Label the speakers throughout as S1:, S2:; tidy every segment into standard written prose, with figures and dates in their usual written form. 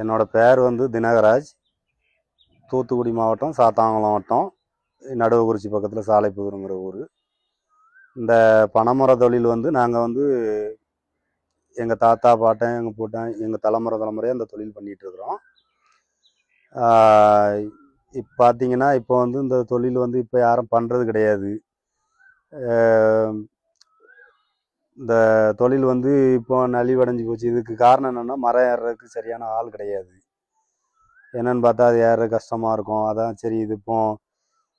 S1: என்னோட பேர் வந்து தினகராஜ். தூத்துக்குடி மாவட்டம் சாத்தாங்குளம் வட்டம் நடுவக்குறிச்சி பக்கத்தில் சாலைப்புதூருங்கிற ஊர். இந்த பனைமர தொழில் வந்து நாங்கள் வந்து எங்கள் தாத்தா பாட்டன் எங்கள் பூட்டன் எங்கள் தலைமுறையாக இந்த தொழில் பண்ணிகிட்ருக்குறோம். இப்போ பார்த்தீங்கன்னா இப்போ வந்து இந்த தொழில் வந்து இப்போ யாரும் பண்ணுறது கிடையாது. இந்த தொழில் வந்து இப்போ நலிவடைஞ்சு போச்சு. இதுக்கு காரணம் என்னென்னா மரம் ஏறுறதுக்கு சரியான ஆள் கிடையாது. என்னன்னு பார்த்தா அது ஏற கஷ்டமாக இருக்கும். அதான் சரி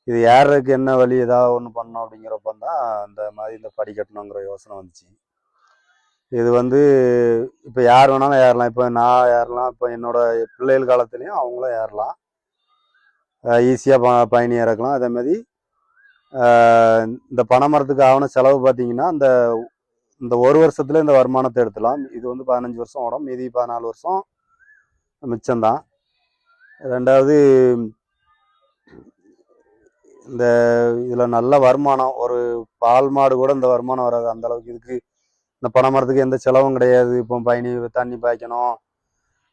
S1: இது ஏறுறதுக்கு என்ன வழி ஏதாவது ஒன்று பண்ணோம் அப்படிங்கிறப்ப தான் இந்த மாதிரி இந்த படி கட்டணுங்கிற யோசனை வந்துச்சு. இது வந்து இப்போ யார் வேணாலும் ஏறலாம். இப்போ நான் ஏறலாம், இப்போ என்னோட பிள்ளைகள் காலத்துலேயும் அவங்களும் ஏறலாம், ஈஸியாக பயணி இறக்கலாம். அதே மாதிரி இந்த பனைமரத்துக்கு ஆகின செலவு பார்த்தீங்கன்னா இந்த ஒரு வருஷத்துல இந்த வருமானத்தை எடுத்துலாம். இது வந்து 15 வருஷம் ஓடும், மீதி 14 வருஷம் மிச்சம்தான். ரெண்டாவது இந்த இதில் நல்ல வருமானம். ஒரு பால் மாடு கூட இந்த வருமானம் வராது அந்த அளவுக்கு. இதுக்கு இந்த பனைமரத்துக்கு எந்த செலவும் கிடையாது. இப்போ பயணி தண்ணி பாய்க்கணும்,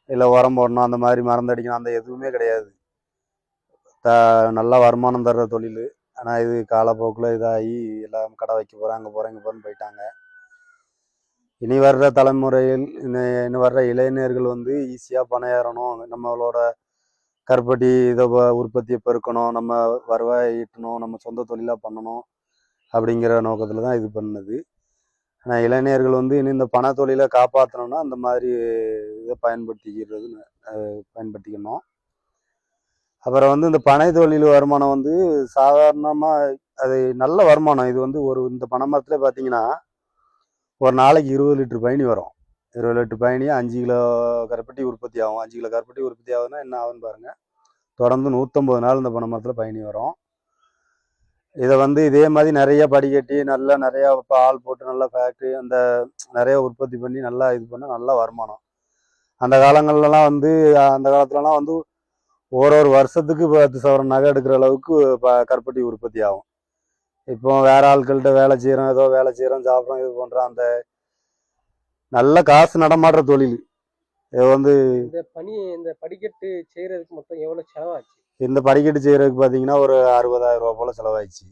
S1: இல்லை உரம் போடணும், அந்த மாதிரி மருந்தடிக்கணும், அந்த எதுவுமே கிடையாது. நல்ல வருமானம் தர்ற தொழில். ஆனால் இது காலப்போக்கில் இதாகி எல்லாம் கடை வைக்க போகிறேன், அங்கே போகிறேன், இங்கே போகிறேன்னு போயிட்டாங்க. இனி வர்ற தலைமுறையில் இனி வர்ற இளைஞர்கள் வந்து ஈஸியாக பணம் ஏறணும், நம்மளோட கருப்பட்டி இதை உற்பத்தியை பெருக்கணும், நம்ம வருவாய் ஈட்டணும், நம்ம சொந்த தொழிலாக பண்ணணும் அப்படிங்கிற நோக்கத்தில் தான் இது பண்ணுது. ஆனால் இளைஞர்கள் வந்து இனி இந்த பண தொழிலை காப்பாற்றணும்னா அந்த மாதிரி இதை பயன்படுத்திக்கணும். அப்புறம் வந்து இந்த பனை தொழில் வருமானம் வந்து சாதாரணமாக அது நல்ல வருமானம். இது வந்து இந்த பனை மரத்தில் பார்த்தீங்கன்னா ஒரு நாளைக்கு 20 லிட்டர் பயணி வரும். 20 லிட்டர் பயணி 5 கிலோ கருப்பட்டி உற்பத்தி ஆகும். 5 கிலோ கருப்பட்டி உற்பத்தி ஆகுதுன்னா என்ன ஆகுன்னு பாருங்கள். தொடர்ந்து 150 நாள் இந்த பனை மரத்தில் பயணி வரும். இதை வந்து இதே மாதிரி நிறைய படிக்கட்டி நிறையா ஆள் போட்டு நல்லா ஃபேக்ட்ரி அந்த நிறைய உற்பத்தி பண்ணி நல்லா இது பண்ண நல்ல வருமானம். அந்த காலங்கள்லாம் வந்து அந்த காலத்துலலாம் வந்து ஒரு வருஷத்துக்கு 10 சவரன் நகை எடுக்கிற அளவுக்கு கருப்பட்டி உற்பத்தி ஆகும். இப்போ வேற ஆட்கள்கிட்ட வேலை செய்கிறோம், ஏதோ வேலை செய்கிறோம், சாப்பிட்றோம், இது பண்ணுறோம். அந்த நல்ல காசு நடமாடுற தொழில். இது வந்து
S2: இந்த படிக்கட்டு செய்யறதுக்கு மொத்தம் எவ்வளோ செலவாச்சு?
S1: இந்த படிக்கட்டு செய்யறதுக்கு பார்த்தீங்கன்னா ஒரு 60,000 ரூபா போல செலவாயிடுச்சு.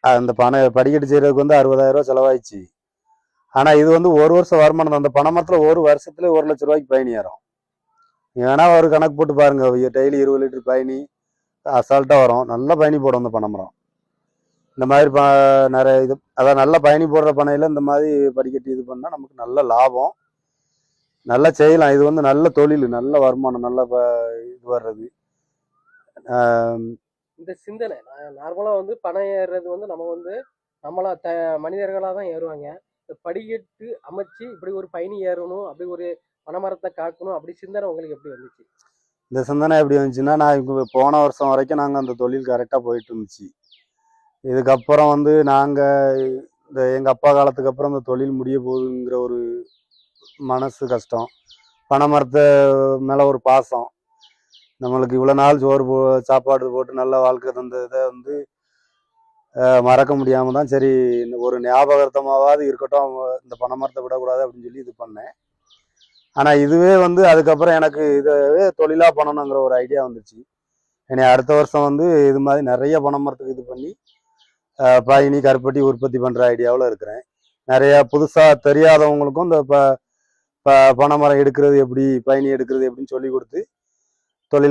S1: அந்த படிக்கட்டு செய்யறதுக்கு வந்து 60,000 ரூபா செலவாயிடுச்சு. ஆனால் இது வந்து ஒரு வருஷம் வருமானம் தான். அந்த பனை மரத்தில் ஒரு வருஷத்துல 1 லட்ச ரூபாய்க்கு பயணி ஏறும். ஏன்னா ஒரு கணக்கு போட்டு பாருங்க, டெய்லி 20 லிட்டர் பயணி அசால்ட்டாக வரும். நல்ல பயணி போடும் அந்த பனை மரம். இந்த மாதிரி நிறைய இது அதான் நல்ல பயணி போடுற பனையில் இந்த மாதிரி படிக்கட்டி இது பண்ணால் நமக்கு நல்ல லாபம், நல்லா செய்யலாம். இது வந்து நல்ல தொழில், நல்ல வருமானம், நல்ல இது வர்றது.
S2: இந்த சிந்தனை நார்மலாக வந்து பணம் ஏறுறது வந்து நம்ம வந்து நம்மளா மனிதர்களாக தான் ஏறுவாங்க. இந்த படிக்கட்டு அமைச்சு இப்படி ஒரு பயணி ஏறணும், அப்படி ஒரு பனைமரத்தை காக்கணும், அப்படி சிந்தனை உங்களுக்கு எப்படி வந்துச்சு?
S1: இந்த சிந்தனை எப்படி வந்துச்சுன்னா, நான் இப்போ போன வருஷம் வரைக்கும் நாங்கள் அந்த தொழில் கரெக்டாக போயிட்டு இருந்துச்சு. இதுக்கப்புறம் வந்து நாங்கள் எங்கள் அப்பா காலத்துக்கு அப்புறம் இந்த தொழில் முடிய போகுதுங்கிற ஒரு மனசு கஷ்டம். பனை மரத்தை மேலே ஒரு பாசம். நம்மளுக்கு இவ்வளோ நாள் சாப்பாடு போட்டு நல்ல வாழ்க்கை தந்த இதை வந்து மறக்க முடியாமல் தான் சரி ஒரு ஞாபகார்த்தமாவது இருக்கட்டும், இந்த பனை மரத்தை விடக்கூடாது அப்படின்னு சொல்லி இது பண்ணேன். ஆனால் இதுவே வந்து அதுக்கப்புறம் எனக்கு இதவே தொழிலாக பண்ணணுங்கிற ஒரு ஐடியா வந்துச்சு. என்னை அடுத்த வருஷம் வந்து இது மாதிரி நிறைய பனை மரத்துக்கு இது பண்ணி பயணி கருப்பட்டி உற்பத்தி பண்ணுற ஐடியாவில் இருக்கிறேன். நிறையா புதுசாக தெரியாதவங்களுக்கும் இந்த பனைமரம் எடுக்கிறது எப்படி, பயணி எடுக்கிறது எப்படின்னு சொல்லி கொடுத்து